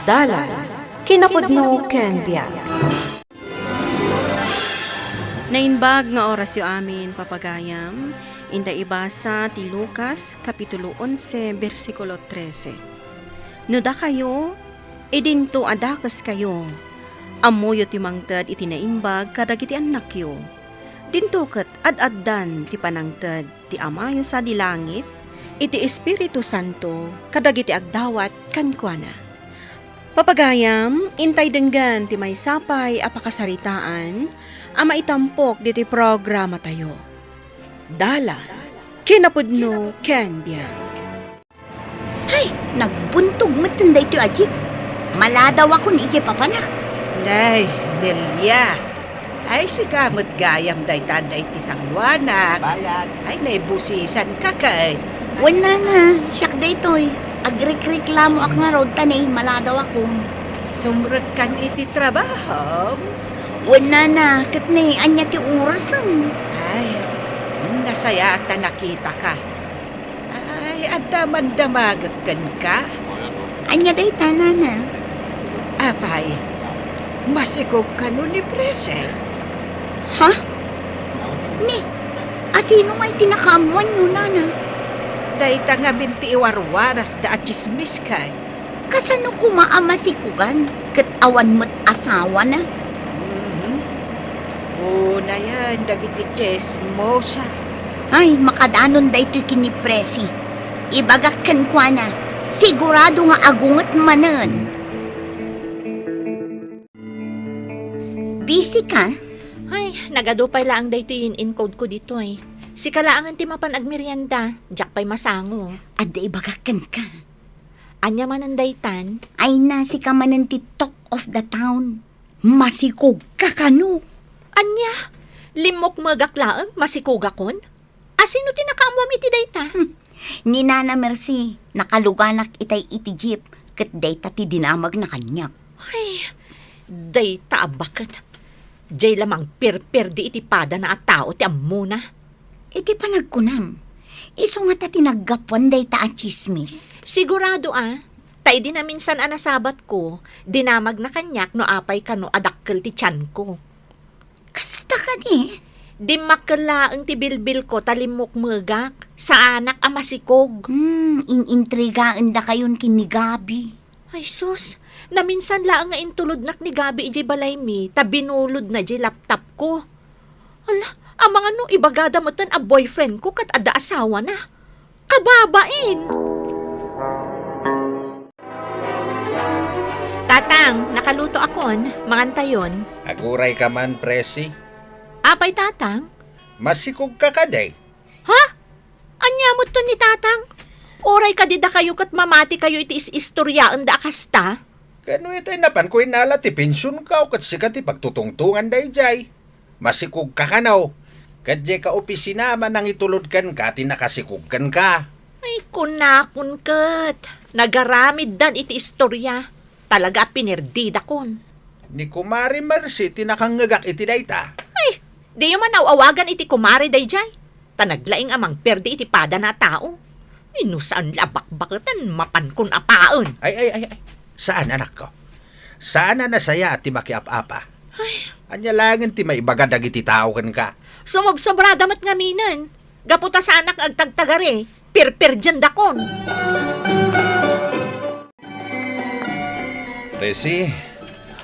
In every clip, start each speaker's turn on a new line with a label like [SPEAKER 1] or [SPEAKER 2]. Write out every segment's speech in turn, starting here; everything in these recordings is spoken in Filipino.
[SPEAKER 1] Dalan, kinapudno ken biag.
[SPEAKER 2] Nainbag nga oras yu amin papagayam, inda ibasa ti Lucas Kapitulo 11, versikulo 13. No da kayo, idinto adakas kayo, amuyot yu mangted iti naimbag kadagiti anak yu. Dinto ket ad-addan ti panangted ti amayo sa di langit, iti Espiritu Santo kadagiti agdawat kankwana. Papagayam, intay denggan ti may sapay apakasaritaan, ama itampok diti programa tayo. Dala, kinapudno ken biag.
[SPEAKER 3] Ay, nagbuntog matanda ito, Ajit. Maladaw ako ni Ije papanak.
[SPEAKER 4] Nay, Nelia. Ay, si kamot gayam day tanday ti sangwanak. Ay, naibusisan ka kay.
[SPEAKER 3] Wala na, siyak da ito'y. Agrik-reklamo ak nga rod tanay, maladaw ako.
[SPEAKER 4] Sumrot kan iti trabaho.
[SPEAKER 3] Wala na, kat ni, anya ti orasan.
[SPEAKER 4] Ay, nasaya at nakita ka. Ay, at damag-damagakan ka.
[SPEAKER 3] Anya day tanana.
[SPEAKER 4] Apay, masikog ka nun ni Prese.
[SPEAKER 3] Ha? Ni, asino nga'y tinakamuan nyo, nana?
[SPEAKER 4] Dahita nga binti iwarwaras da at chismis ka.
[SPEAKER 3] Kasano kumaamasikugan? Kat awan mo't asawa na?
[SPEAKER 4] Una yan, dagiti chismosa.
[SPEAKER 3] Ay, makadanon da ito'y kinipresi. Ibagakan kwa na. Sigurado nga agungat manan. Busy ka?
[SPEAKER 5] Ay, nagadupay lang dayto yung encode ko dito eh. Si kalaangan ti mapan agmerienda, jak pa'y masango.
[SPEAKER 3] Ada ibagakan ka.
[SPEAKER 5] Anya man ang daytan,
[SPEAKER 3] Ay na si ka manan ti talk of the town. Masikog ka kano.
[SPEAKER 5] anya, limok magaklaan, masikugakon? Asino tinakaamwam iti dayta?
[SPEAKER 3] Ni Nana Mercy, nakaluganak itay iti jeep. Kat dayta ti dinamag na kanyak.
[SPEAKER 5] Ay, dayta abakat. Jay lamang per di iti pada na at tao ti amuna.
[SPEAKER 3] Iti panagkunam. Iso nga ta tinaggapuan dayta at chismis.
[SPEAKER 5] Sigurado tay di na minsan anasabat ko, dinamag na kanyak no apay kano adakkel ti tiyan ko.
[SPEAKER 3] Kasta ka ni.
[SPEAKER 5] Di makalaang ti bilbil ko talimok magak sa anak ang masikog.
[SPEAKER 3] Inintrigaan da kayon kinigabi.
[SPEAKER 5] Ay sus, na minsan laang nga intulod nak ni Gabi iji balay mi, ta binulod na iji laptop ko. Ala, ang mga no ibagada mo tan a boyfriend ko kat ada asawa na. Kababain! Tatang, nakaluto akon, mangantayon.
[SPEAKER 6] Aguray ka man, Presi.
[SPEAKER 5] Apay tatang?
[SPEAKER 6] Masikog ka kaday.
[SPEAKER 5] Ha? Anya mo to ni tatang? Oray ka di da kayo kat mamati kayo iti istoryaan da akasta?
[SPEAKER 6] Kano ito'y napan ko inala ti pensyon ka o kat sikat ti pagtutungtungan day jay. Masikog ka kanaw. Kat jay ka opisina man ang itulod kan ka, tinakasikog kan ka.
[SPEAKER 5] Ay kunakon kat. Nagaramid dan iti istorya. Talaga pinerdida kon.
[SPEAKER 6] Ni Kumari Marcy, tinakangagak iti dayta.
[SPEAKER 5] Ay, di man awawagan iti kumari day jay. Tanaglaing amang perdi iti pada na tao. Inusaan labak-bakatan mapan kun apaon.
[SPEAKER 6] Ay. Saan anak ko? Saan na nasaya at ti makiap-apa?
[SPEAKER 5] Ay,
[SPEAKER 6] Anya langin ti maibaga dagiti tao kan ka.
[SPEAKER 5] sumobsobra damat ngaminan. Gaputa sa anak agtagtagare. Pirpir dyan dakon.
[SPEAKER 6] Presi,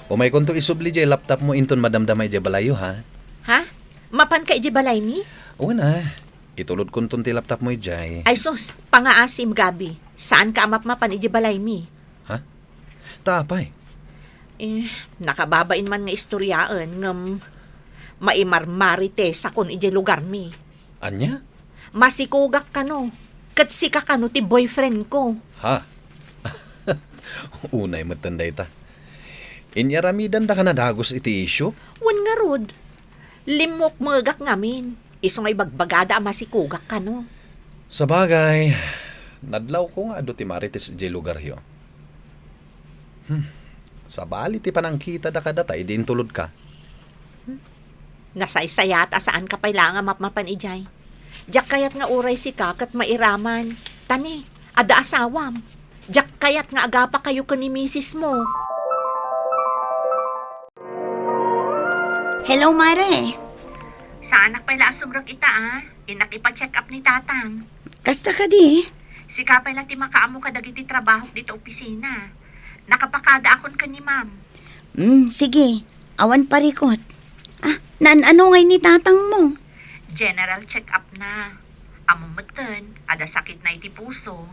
[SPEAKER 6] umay konto isubli jay laptop mo inton madamdamay jay balayo ha.
[SPEAKER 5] Ha? Mapan ka iji balay mi?
[SPEAKER 6] Oo na, itulod konton ti laptop mo jay.
[SPEAKER 5] Ay sus, pangaasim Gabi. Saan ka amap-mapan iji balay mi?
[SPEAKER 6] Tapay.
[SPEAKER 5] Nakababain man nga istoryaan ngam maimarmarite sa kun iji lugar mi.
[SPEAKER 6] Anya?
[SPEAKER 5] Masikugak ka no. Kat sika ka no ti boyfriend ko.
[SPEAKER 6] Ha? Unay matanday ta. Inyaramidan da ka na dagos iti isyo?
[SPEAKER 5] Wan nga rod. Limok magak ngamin. Iso ngay bagbagada ang masikugak ka no.
[SPEAKER 6] Sa bagay, nadlaw ko nga do ti marites iti lugar yo. Sa bali ti panangkita da kadata, idin tulod ka.
[SPEAKER 5] Nasaysayat asaan ka pailangan mapmapan ijay. Diyak kayat nga uray si kakat mairaman. Tani, ada asawam. Jak kayat nga agapa kayo ka ni misis mo.
[SPEAKER 3] Hello, Mare.
[SPEAKER 5] Sa anak pala asumrok ita Inak ipa-check up ni tatang.
[SPEAKER 3] Kasta ka di?
[SPEAKER 5] Si pala ti makaamo ka dagiti trabaho dito opisina. Nakapakada akon ka ni ma'am.
[SPEAKER 3] Sige. Awan parikot. Ano ngay ni tatang mo?
[SPEAKER 5] General check-up na. Amumatan, ada sakit na iti puso.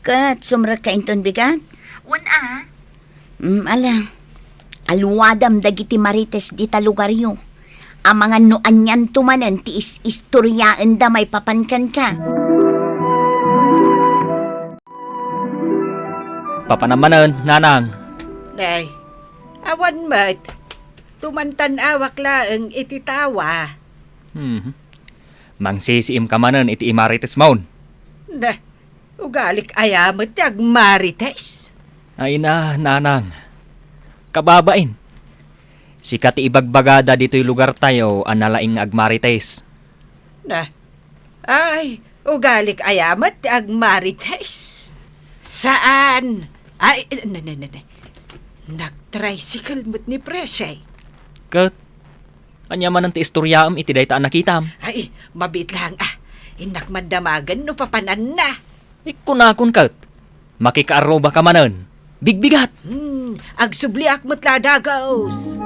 [SPEAKER 3] Kat, sumrak ka inton bigat?
[SPEAKER 5] Wan
[SPEAKER 3] Ala. Aluwadam dagiti marites di talugaryo. Ang mga noanyan tumanan ti istoryaan da may papankan ka.
[SPEAKER 7] Papanamanan, nanang.
[SPEAKER 4] Nay, awan mat. Tumantan awak laeng ititawa.
[SPEAKER 7] Mangsisiim ka manan iti imarites maun.
[SPEAKER 4] Nah, ugalik ayamat yag marites.
[SPEAKER 7] Ay na, nanang. Kababain. Sikat ibagbagada dito'y lugar tayo analaing agmarites.
[SPEAKER 4] Nah, ay, ugalik ayamat yag marites. Saan? Ay, nag-tricycle mo't ni Presay.
[SPEAKER 7] Kat, anya man ang ti istoryaam iti dayta nakitam.
[SPEAKER 4] Ay, mabit lang Inak mandamagan no papanan na.
[SPEAKER 7] Ikunakon kat. Makikaaroba ka manan. Bigbigat.
[SPEAKER 4] Agsubliak mo't ladagaos.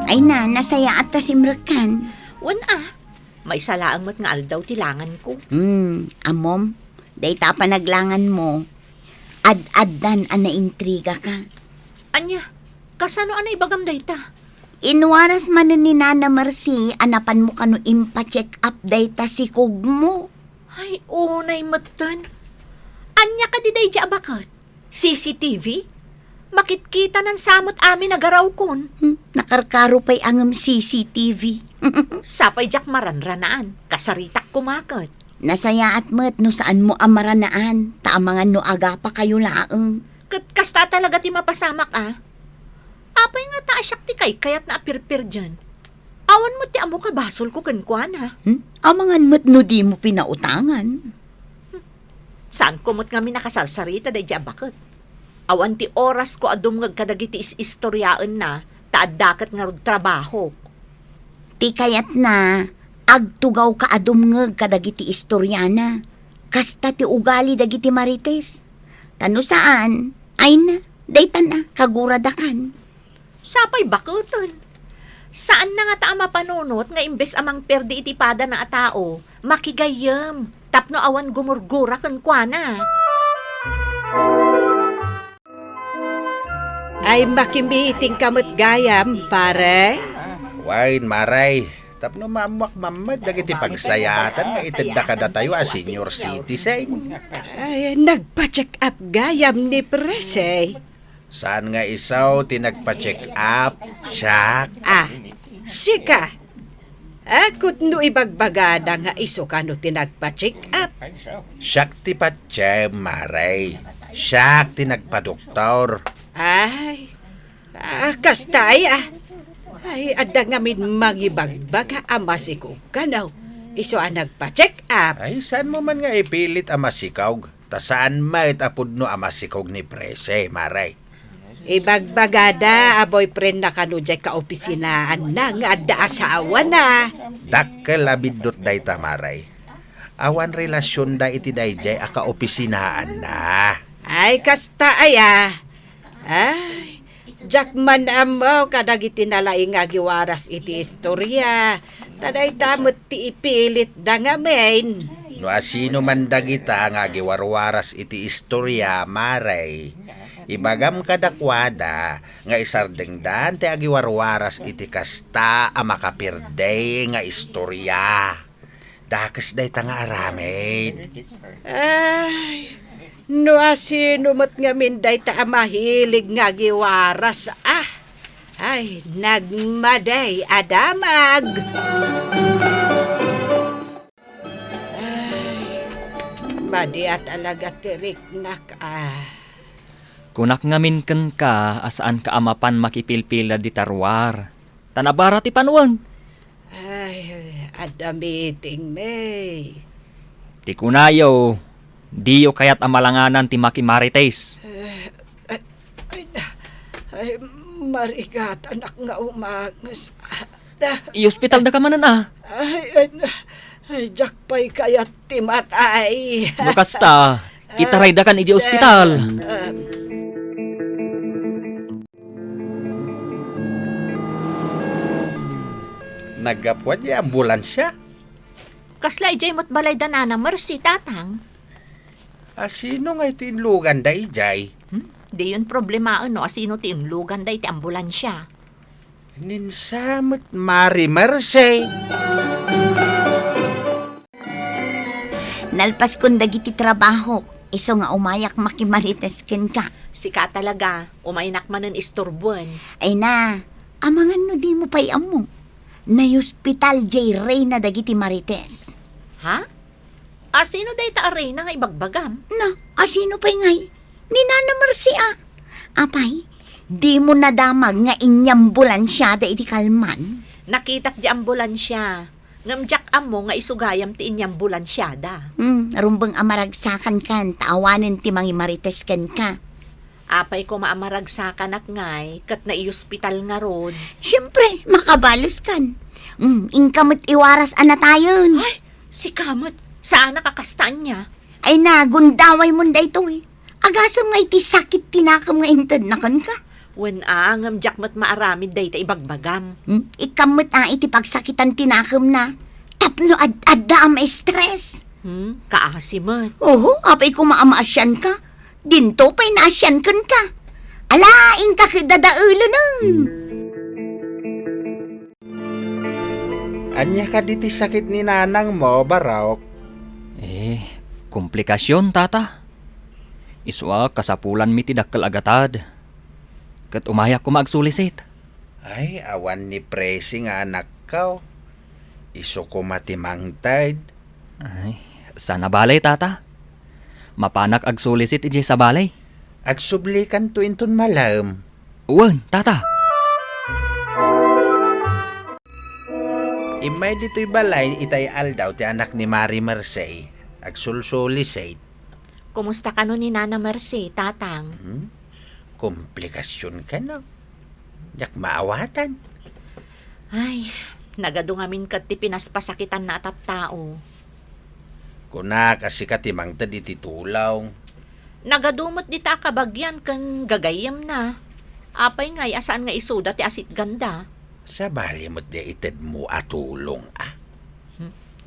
[SPEAKER 3] Ay na, nasaya at tasimrakan.
[SPEAKER 5] Wan May salaang mat nga aldaw tilangan ko.
[SPEAKER 3] Amom, dayta pa naglangan mo. Ad-addan ana intriga ka.
[SPEAKER 5] Anya, kasano anay bagam dayta?
[SPEAKER 3] Inwaras man ni Nana Marcy, anapan mo kano impa-check up dayta si kog mo.
[SPEAKER 5] Ay, unay matan. Anya ka di day di abakat? CCTV? Makitkita ng samot amin nagaraw kon.
[SPEAKER 3] Nakarkaro pa'y angam CCTV.
[SPEAKER 5] Sapay jak maranranaan. Kasaritak kumakat.
[SPEAKER 3] Nasaya at met no saan mo amaranaan. Taamangan no aga pa kayo laang.
[SPEAKER 5] Kasta talaga ti mapasamak Apay nga taasyak ti kay kayat na apirpir dyan. Awan mo ti amo ka basol ko kankwana.
[SPEAKER 3] Amangan met no di mo pinautangan.
[SPEAKER 5] Saan kumot nga minakasalsarita day di abakat? Awan ti oras ko adumngag kadagiti istoryaan na taadakat nga trabaho.
[SPEAKER 3] Ti kayat na agtugaw ka adumngeg kadagiti istoryana. Kasta ti ugali dagiti marites. Tano saan? Ay na, daytan na, kaguradakan.
[SPEAKER 5] Sapay bakuton. Saan na nga ta mapanunot nga imbes amang perdi iti pada na atao, makigayam, tapno awan gumurgura kankwana.
[SPEAKER 4] Ay makimiting kamot gayam, pare.
[SPEAKER 6] Wain, maray. Tapno mamuak mamad dagiti pagsayatan nga itenda kada tayo senior citizen.
[SPEAKER 4] Ay, nagpa-check up gayam ni Presay.
[SPEAKER 6] Saan nga isaw tinagpa-check up? Siyak.
[SPEAKER 4] Sika. Akot no ibagbagada nga iso ka no tinagpa-check up.
[SPEAKER 6] Siyak ti patsyem, maray. Siyak tinagpa-doktor.
[SPEAKER 4] Ay, kastay Ay, ada ngamin magibagbaga amasikog kanaw. Iso nagpa-check up.
[SPEAKER 6] Ay, saan mo man nga ipilit amasikog? Ta saan mait apudno amasikog ni Prese, maray?
[SPEAKER 4] Ibagbagada, boyfriend na kanudjay ka opisinaan na nga ada asawa na.
[SPEAKER 6] Dakkel abidot day tamaray. Awan relasyon da iti dayjay aka opisinaan na.
[SPEAKER 4] Ay, kasta Ay, jakman amaw kadagiti nalaing nga giwaras iti istorya. Taday tamot ti ipilit da nga main.
[SPEAKER 6] No asino man dagita nga giwarwaras iti istorya, maray. Ibagam kadakwada nga isardengdan ti agiwarwaras iti kasta a makapirday nga istorya. Dakas day ta nga aramid.
[SPEAKER 4] Ay, no asino mat nga minday ta mahilig nga giwaras Ay, nagmaday adamag. Ay, madiat alaga tiriknak
[SPEAKER 7] Kunak ngamin ken ka asaan ka amapan makipilpila di tarwar. Tanabara ti panuan.
[SPEAKER 4] Ay, ada meeting may.
[SPEAKER 7] Ti kunayo, diyo kayat amalanganan ti Maki Marites.
[SPEAKER 4] Ay, marigat, anak nga umangas.
[SPEAKER 7] I hospital na ka manan
[SPEAKER 4] Ay, jakpay kayat timatay.
[SPEAKER 7] Lukasta, itaray da kan iji hospital.
[SPEAKER 6] Nagapwad di ambulansya.
[SPEAKER 5] Kasla ijay mo't balay da na Mercy, tatang.
[SPEAKER 6] Sino nga itinlugan da ijay?
[SPEAKER 5] Di yun problema ano, asino ti inlugan da iti ambulansya.
[SPEAKER 6] Ninsamot Mari Mercy.
[SPEAKER 3] Nalpas kong dagiti trabaho. Iso nga umayak makimarites ken ka.
[SPEAKER 5] Sika talaga, umainak man ng isturbuan.
[SPEAKER 3] Ay na, amangan no di mo pay amo. Na hospital J. Reyna dagiti Marites.
[SPEAKER 5] Ha? Asino da ita aray na nga ibagbagam?
[SPEAKER 3] Na, asino pa'y ngay? Ni Nana Mercy Apay, di mo nadamag nga inyambulansya da iti kalman.
[SPEAKER 5] Nakitak di ambulansya. Ngamjak amo nga isugayam ti inyang bulansyada.
[SPEAKER 3] Rumbang amaragsakan kan, taawanin ti mangi Marites ken ka.
[SPEAKER 5] Apay ko maamaragsakan at ngay, kat na i-hospital nga rod.
[SPEAKER 3] Siyempre, makabalos kan. Ingkamot iwaras anatayon.
[SPEAKER 5] Ay, si Kamot, saan nakakastaan niya?
[SPEAKER 3] Ay na, gundaway mo da ito Agasam nga iti sakit tinakam nga intad na kan ka.
[SPEAKER 5] Wen ngamjak mat maaramid day ta ibagbagam.
[SPEAKER 3] Ikamot iti pagsakitan tinakam na. Tapno adda am stress.
[SPEAKER 5] Kaasimat.
[SPEAKER 3] Oo, apay ko maamaasyan ka. Dinto pa'y naasyan kan ka. Alaing ka kidadaulo nun.
[SPEAKER 6] Anya ka diti sakit ni nanang mo, Barok?
[SPEAKER 7] Komplikasyon, tata. Iswa kasapulan mi ti dakkel agatad. Kat umayak ko magsulisit.
[SPEAKER 6] Ay, awan ni Presi nga anak ka. Iso ko matimangtad.
[SPEAKER 7] Ay, sana balay, tata. Mapanak agsulisit iji sa balay.
[SPEAKER 6] Agsublikan to inton malam.
[SPEAKER 7] Uwan, tata.
[SPEAKER 6] Imay dito'y balay, itay aldaw ti anak ni Mari Mercy. Agsulsulisate.
[SPEAKER 5] Kumusta ka nun ni Nana Mercy, tatang?
[SPEAKER 6] Komplikasyon ka na. Yak maawatan.
[SPEAKER 5] Ay, nagadungamin kat ti pinaspasakitan na atat tao.
[SPEAKER 6] Kuna kasi katimangtad iti tulaw.
[SPEAKER 5] Nagadumot di ta kabagyan kan gagayam na. Apay ngay asaan nga isuda ti asit ganda.
[SPEAKER 6] Sa bali mo't di ited mo atulong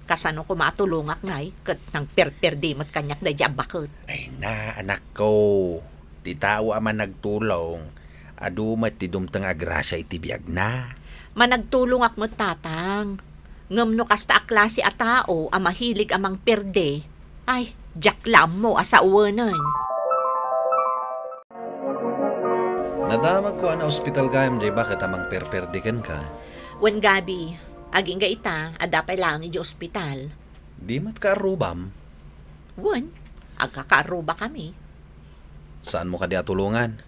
[SPEAKER 5] Kasano ko matulungak ngay, kat nang perperdi mo't kanyak da dya bakit.
[SPEAKER 6] Ay na, anak ko. Ti tao aman nagtulong. Adumat ti dumtang agrasya iti biyag na.
[SPEAKER 5] Managtulungak mo't tatang. Ngam no kasta a klase a tao, a mahilig amang perde. Ay, jaklam mo asa uwanan.
[SPEAKER 8] Nadamag ko na ospital gayam jay bakit amang perperdikan ka.
[SPEAKER 5] Wen gabi, aging ga ita, adapay lang iji ospital.
[SPEAKER 8] Di mat ka arubam.
[SPEAKER 5] Wen, agkakaaruba kami.
[SPEAKER 8] Saan mo ka di atulungan?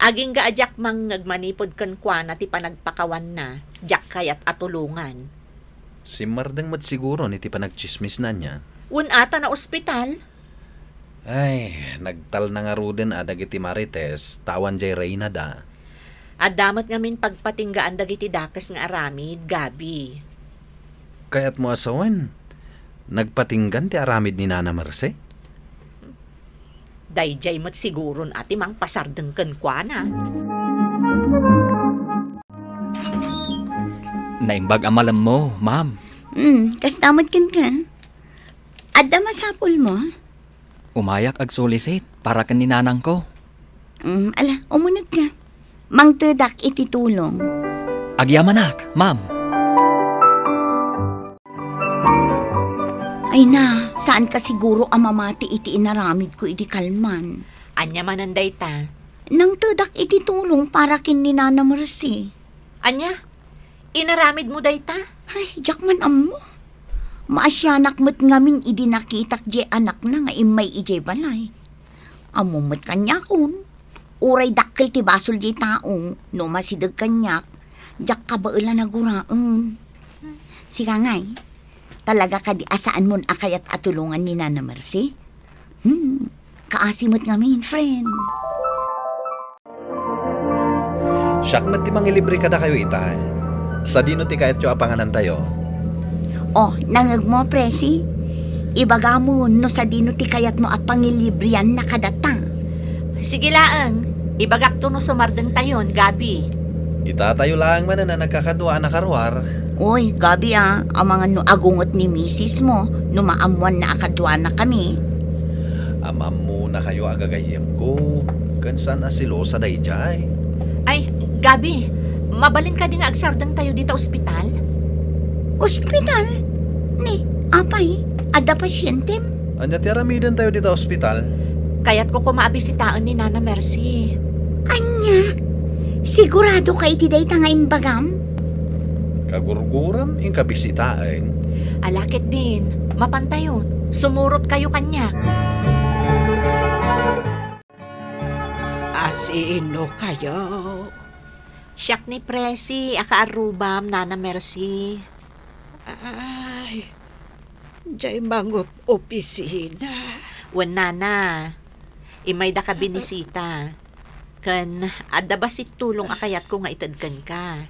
[SPEAKER 5] Aging ga ajak mang nagmanipod kan kwa na ti panagpakawan na, jak kayat atulungan.
[SPEAKER 8] Si Mardeng mat siguro ni ti panagchismis na niya.
[SPEAKER 5] Wen ata na ospital.
[SPEAKER 8] Ay, nagtal na nga ruden adag iti Marites, tawan jay Reyna da.
[SPEAKER 5] Adamat ngamin pagpatinggaan dagiti dakas nga aramid, gabi.
[SPEAKER 8] Kaya't mo asawan, nagpatinggan ti aramid ni Nana Mercy?
[SPEAKER 5] Dayjay mo't siguron ati mang pasardeng ken kwa na.
[SPEAKER 7] Naimbag amalam mo, ma'am.
[SPEAKER 3] Kastamad kan ka. Adda masapol mo.
[SPEAKER 7] Umayak agsulisit para kan ninanang ko.
[SPEAKER 3] Ala, umunag ka. Mangtedak iti tulong.
[SPEAKER 7] Agyamanak, ma'am.
[SPEAKER 3] Ay na, saan ka siguro amamati iti inaramid ko iti kalman?
[SPEAKER 5] Anya mananday ta.
[SPEAKER 3] Nang tedak iti tulong para kin ni Nana Mercy.
[SPEAKER 5] Anya, inaramid mo day ta?
[SPEAKER 3] Ay, jakman amo. Maasyanak mo't ngamin idi nakitak je anak na nga imay ije balay. Amo mo't kanya kun. Uray dakkel ti basol je taong, no masidag kanyak, jak kabaela na guraon. Sika ngay, Talaga ka di asaan mon akayat atulungan ni Nana Mercy? Kaasimot nga min, friend.
[SPEAKER 8] Siyak na ti mangilibre ka na kayo ita. Sa dino ti kahit yung apanganan tayo.
[SPEAKER 3] Oh, nangag mo, Presi. Ibaga mo no sa dino ti kayat mo apangilibrian na kadatang.
[SPEAKER 5] Sige laang, ibagak to no sumardeng tayon, Gabi.
[SPEAKER 8] Itatayo lang man na nagkakadwa na karwar.
[SPEAKER 3] Uy, Gabi ang mga no agungot ni misis mo, no maamuan na akadwa na kami.
[SPEAKER 8] Amam mo na kayo agagayem ko. Kansan asilo sa dayjay.
[SPEAKER 5] Ay, Gabi, mabalin ka din nga agsardeng tayo dito ospital?
[SPEAKER 3] Ospital? Ni, apay, ada pasyentem?
[SPEAKER 8] Anya ti aramidan tayo dito ospital.
[SPEAKER 5] Kaya't ko kumaabisitaan ni Nana Mercy.
[SPEAKER 3] Anya, sigurado ka itiday nga imbagam?
[SPEAKER 8] Kagurguram in kabisitain.
[SPEAKER 5] Alakit din, mapantayon. Sumurot kayo kanya.
[SPEAKER 4] Asino kayo?
[SPEAKER 5] Siyak ni Presi, akaarubam, Nana Mercy.
[SPEAKER 4] Ay, jay mangup opisina.
[SPEAKER 5] Wan Nana, imay da ka binisita. Kan, adda ba si tulong akayat ko nga itadkan ka?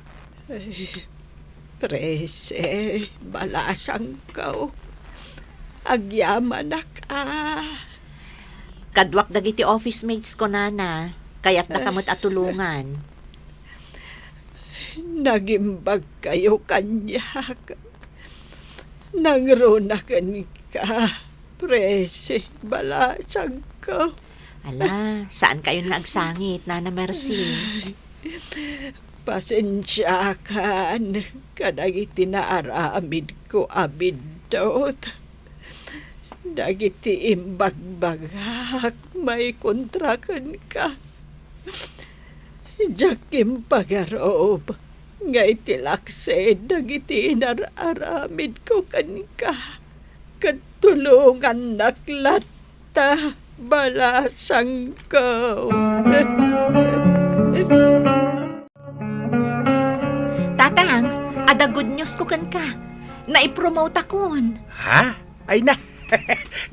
[SPEAKER 4] Prese, balasang kao. Agyaman na ka.
[SPEAKER 5] Kadwak dagiti office mates ko, Nana. Kaya't nakamot atulungan.
[SPEAKER 4] Nagimbag kayo kanya. Nangronakan ka. Prese, balasang kao.
[SPEAKER 5] Ala, saan kayo nagsangit, Nana Mercy?
[SPEAKER 4] Pasensya kan. Kadagiti naaramid ko abidot. Dagiti imbagbagak. May kontrakan ka. Jakim pagarob. Nga itilakse. Dagiti inararamid ko kan ka. Katulungan naklata. Balasang ko.
[SPEAKER 5] Tatang, ada good news ko kan ka. Naipromote akon.
[SPEAKER 6] Ha? Ay na,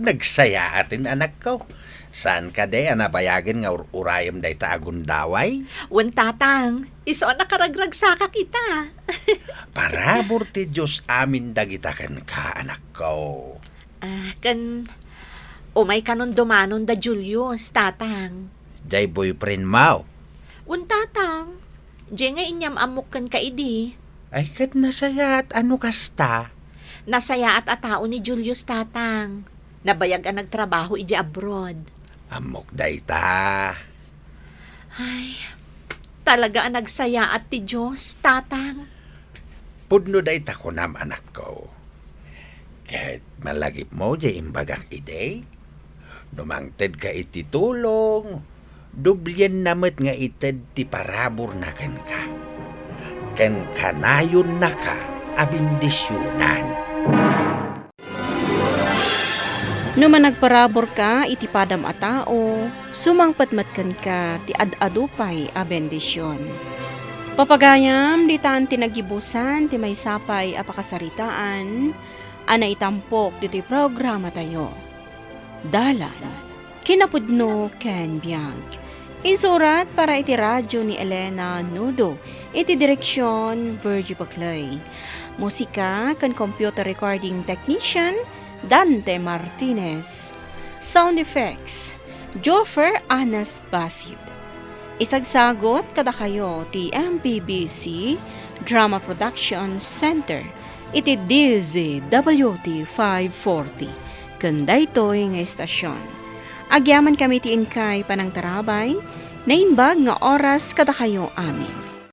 [SPEAKER 6] nagsaya atin anak ko. Saan ka day anabayagan nga urayom day ta agundaway?
[SPEAKER 5] Wan tatang, iso nakaragrag saka kita.
[SPEAKER 6] Parabor ti Diyos amin dagitakan ka anak ko.
[SPEAKER 5] Kan, umay kanon dumanon da Julius, tatang.
[SPEAKER 6] Day boyfriend mo.
[SPEAKER 5] Wan tatang, diyan nga inyam amok kan ka idi.
[SPEAKER 6] Ay kat nasaya at ano kasta?
[SPEAKER 5] Nasaya at atao ni Julius, tatang. Nabayag ang nagtrabaho iji abroad.
[SPEAKER 6] Amok day ta.
[SPEAKER 5] Ay, talaga ang nagsaya at ti Diyos, tatang.
[SPEAKER 6] Pudno day ta ko nam anak ko. Kahit malagip mo di imbagak ide. Numangted ka iti tulong. Dublyan namat nga ited ti parabor na kan ka. Kan kanayon na ka abindisyonan.
[SPEAKER 2] Numan nagparabor ka, iti padam a tao, sumangpatmatkan ka, ti ad-adupay a bendisyon. Papagayam, di taan tinagibusan, ti may sapay a pakasaritaan, ana itampok diti programa tayo. Dalan, kinapudno ken biag. Insurat para iti radyo ni Elena Nudo, iti direksyon Virgie Baclay. Musika kan computer recording technician, Dante Martinez. Sound effects, Joffer Anas Basit. Isagsagot kada kayo ti MPBC Drama Production Center. Iti DZWT 540. Kanda ito'y nga estasyon. Agyaman kami ti inkay panang tarabay, na inbag nga oras kada kayo amin.